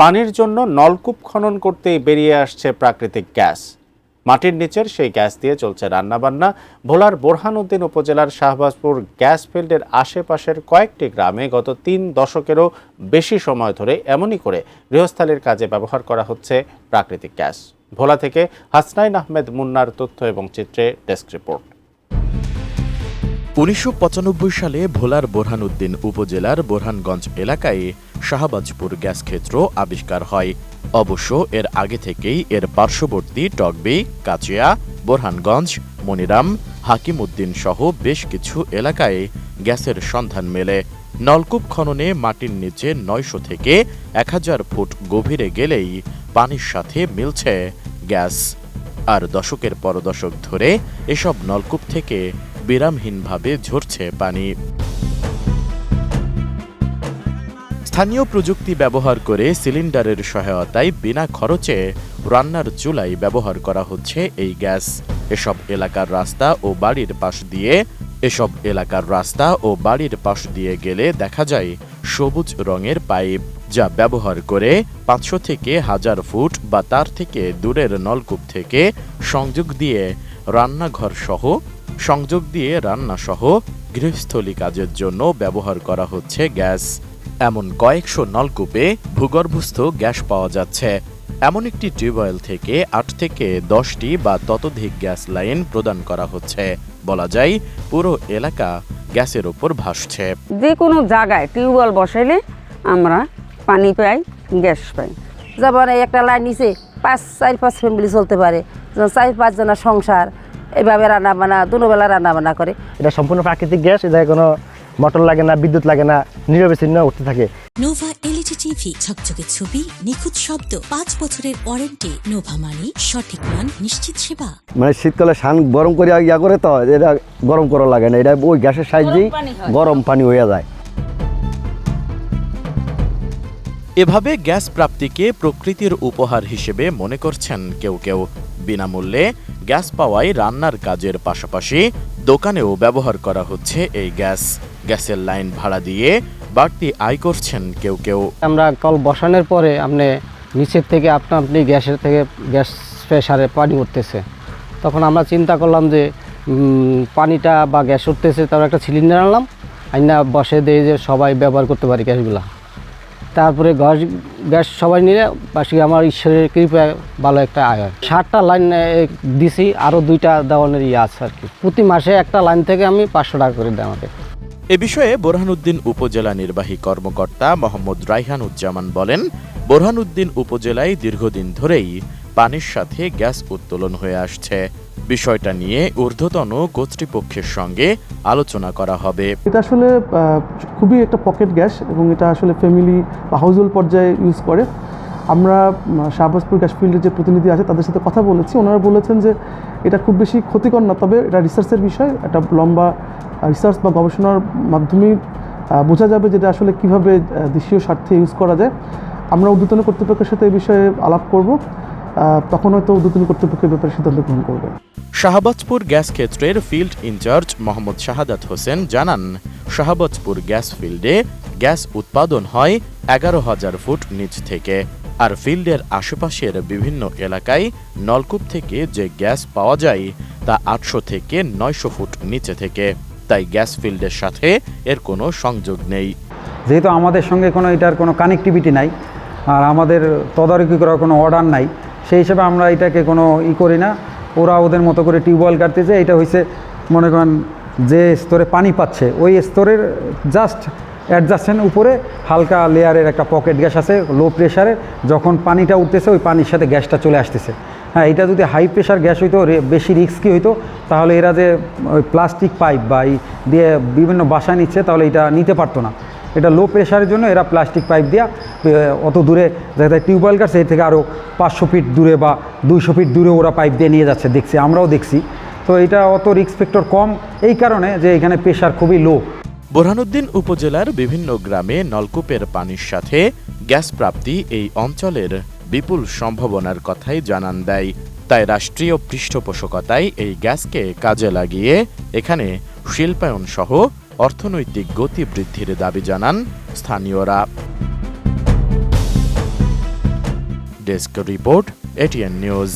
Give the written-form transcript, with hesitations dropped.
পানির জন্য নলকূপ খনন করতেই বেরিয়ে আসছে প্রাকৃতিক গ্যাস। মাটির নিচের সেই গ্যাস দিয়ে চলছে রান্নাবান্না। ভোলার বোরহানউদ্দিন উপজেলার শাহবাজপুর গ্যাস ফিল্ডের আশেপাশের কয়েকটি গ্রামে গত ৩ দশকেরও বেশি সময় ধরে এমনই করে গৃহস্থালির কাজে ব্যবহার করা হচ্ছে প্রাকৃতিক গ্যাস। ভোলা থেকে হাসনাইন আহমেদ মুন্নার তথ্য এবং চিত্রে ডেস্ক রিপোর্ট। ১৯৯৫ সালে ভোলার বোরহানউদ্দিন উপজেলার বোরহানগঞ্জ এলাকায় শাহবাজপুর গ্যাস ক্ষেত্র আবিষ্কার হয়। অবশ্য এর আগে থেকেই এর পার্শ্ববর্তী টকবি, কাচিয়া, বোরহানগঞ্জ, মনিরাম, হাকিমউদ্দিন সহ বেশ কিছু এলাকায় গ্যাসের সন্ধান মেলে। নলকূপ খননে মাটির নিচে ৯০০ থেকে ১০০০ ফুট গভীরে গেলেই পানির সাথে মিলছে গ্যাস। আর দশকের পর দশক ধরে এসব নলকূপ থেকে বিরামহীনভাবে ঝরছে পানি। স্থানীয় প্রযুক্তি ব্যবহার করে সিলিন্ডারের সহায়তায় বিনা খরচে রান্নার চুলায় ব্যবহার করা হচ্ছে এই গ্যাস। এসব এলাকার রাস্তা ও বাড়ির পাশ দিয়ে গেলে দেখা যায় সবুজ রঙের পাইপ, যা ব্যবহার করে ৫০০ থেকে ১০০০ ফুট বা তার থেকে দূরের নলকূপ থেকে সংযোগ দিয়ে রান্নাসহ গৃহস্থলী কাজের জন্য ব্যবহার করা হচ্ছে গ্যাস। এমন কয়েকশো নলকূপে ভূগর্ভস্থ গ্যাস পাওয়া যাচ্ছে। এমন একটি টিউবওয়েল থেকে ৮ থেকে ১০টি বা ততোধিক গ্যাস লাইন প্রদান করা হচ্ছে। বলা যায় পুরো এলাকা গ্যাসের ওপর ভাসছে। যে কোনো জায়গায় টিউবওয়েল বসাইলে আমরা পানি পাই, গ্যাস পাই। যেমন একটা লাইন নিচে ৪-৫ ফ্যামিলি চলতে পারে, ৪-৫ জনের সংসার এভাবে রান্নাবান্না দুবেলা রান্নাবান্না করে। এটা সম্পূর্ণ প্রাকৃতিক গ্যাস, এটা কোনো মোটর লাগে না, বিদ্যুৎ লাগে না, নিরবিচ্ছিন্ন উঠতে থাকে। নোভা এলইডি টিভি, ঝকঝকে ছবি, নিখুঁত শব্দ, ৫ বছরের ওয়ারেন্টি। নোভা মানে সঠিক মান, নিশ্চিত সেবা। মানে শীতকালে সান গরম করে ইয়া করে তো এটা গরম করা লাগে না, এটা ওই গ্যাসের সাহায্যেই গরম পানি হয়ে যায়। এভাবে গ্যাস প্রাপ্তিকে প্রকৃতির উপহার হিসেবে মনে করছেন কেউ কেউ। বিনামূল্যে গ্যাস পাওয়ায় রান্নার কাজের পাশাপাশি দোকানেও ব্যবহার করা হচ্ছে এই গ্যাস। গ্যাসের লাইন ভাড়া দিয়ে বাড়তি আয় করছেন কেউ কেউ। আমরা কল বসানোর পরে আপনি নিচের থেকে আপনি গ্যাসের থেকে গ্যাস প্রেসারে পানি উঠতেছে, তখন আমরা চিন্তা করলাম যে পানিটা বা গ্যাস উঠতেছে, তার একটা সিলিন্ডার আনলাম, আইনা বসে দিয়ে যে সবাই ব্যবহার করতে পারি গ্যাসগুলা। তারপরে গ্যাস সবাই নিলে বাসি আমার ঈশ্বরের কৃপায় ভালো একটা আয় হয়। 60টা লাইন দিছি, আরও 2টা দেওয়ানের আছে আর কি। প্রতি মাসে একটা লাইন থেকে আমি 500 টাকা করে দেয় আমাকে। এ বিষয়ে বোরহানউদ্দিন উপজেলা নির্বাহী কর্মকর্তা মোহাম্মদ রায়হানুজ্জামান বলেন, বোরহানউদ্দিন উপজেলায় দীর্ঘদিন ধরেই পানির সাথে গ্যাস উত্তোলন হয়ে আসছে। বিষয়টা নিয়ে ঊর্ধ্বতন কর্তৃপক্ষের সঙ্গে আলোচনা করা হবে। এটা আসলে খুবই একটা পকেট গ্যাস এবং এটা আসলে ফ্যামিলি বা হাউসহোল্ড পর্যায়ে ইউজ করে। আমরা শাহবাজপুর গ্যাস ফিল্ডের যে প্রতিনিধি আছে তাদের সাথে কথা বলেছি, ওনারা বলেছেন যে এটা খুব বেশি ক্ষতিকর না, তবে এটা রিসার্চের বিষয়, একটা লম্বা রিসার্চ বা গবেষণার মাধ্যমেই বোঝা যাবে যেটা আসলে কীভাবে দেশীয় স্বার্থে ইউজ করা যায়। আমরা ঊর্ধ্বতন কর্তৃপক্ষের সাথে এই বিষয়ে আলাপ করব, তখন হয়তো ঊর্ধ্বতন কর্তৃপক্ষের ব্যাপারে সিদ্ধান্ত গ্রহণ করবে। শাহবাজপুর গ্যাস ক্ষেত্রের ফিল্ড ইনচার্জ মোহাম্মদ শাহাদাত হোসেন জানান, শাহবাজপুর গ্যাস ফিল্ডে গ্যাস উৎপাদন হয় ১১,০০০ ফুট নিচ থেকে। আর ফিল্ডের আশেপাশের বিভিন্ন এলাকায় নলকূপ থেকে যে গ্যাস পাওয়া যায় তা ৮০০ থেকে ৯০০ ফুট নিচে থেকে। তাই গ্যাস ফিল্ডের সাথে এর কোনো সংযোগ নেই। যেহেতু আমাদের সঙ্গে এটার কোনো কানেক্টিভিটি নাই আর আমাদের তদারকি করার কোনো অর্ডার নাই, সেই হিসেবে আমরা এটাকে কোনো করি না। ওরা ওদের মতো করে টিউবওয়েল কাটতেছে, এটা হয়েছে মনে করেন যে স্তরে পানি পাচ্ছে ওই স্তরের জাস্ট অ্যাডজাস্টের উপরে হালকা লেয়ারের একটা পকেট গ্যাস আছে লো প্রেশারে, যখন পানিটা উঠতেছে ওই পানির সাথে গ্যাসটা চলে আসতেছে। হ্যাঁ, এটা যদি হাই প্রেশার গ্যাস হইতো, বেশি রিস্কি হইতো, তাহলে এরা যে ওই প্লাস্টিক পাইপ বা দিয়ে বিভিন্ন বাসায় নিচ্ছে তাহলে এটা নিতে পারতো না। এটা লো প্রেশারের জন্য এরা প্লাস্টিক পাইপ দিয়ে অত দূরে যাতে টিউবওয়েল কাটছে এর থেকে আরও 500 ফিট দূরে বা 200 ফিট দূরে ওরা পাইপ দিয়ে নিয়ে যাচ্ছে, দেখছি, আমরাও দেখছি। তো এটা অত রিস্ক ফ্যাক্টর কম এই কারণে যে এখানে প্রেশার খুবই লো। বোরহানউদ্দিন উপজেলার বিভিন্ন গ্রামে নলকূপের পানির সাথে গ্যাস প্রাপ্তি এই অঞ্চলের বিপুল সম্ভাবনার কথাই জানান দেয়। তাই রাষ্ট্রীয় পৃষ্ঠপোষকতায় এই গ্যাসকে কাজে লাগিয়ে এখানে শিল্পায়ন সহ অর্থনৈতিক গতি বৃদ্ধির দাবি জানান স্থানীয়রা। Desk report, ATN news.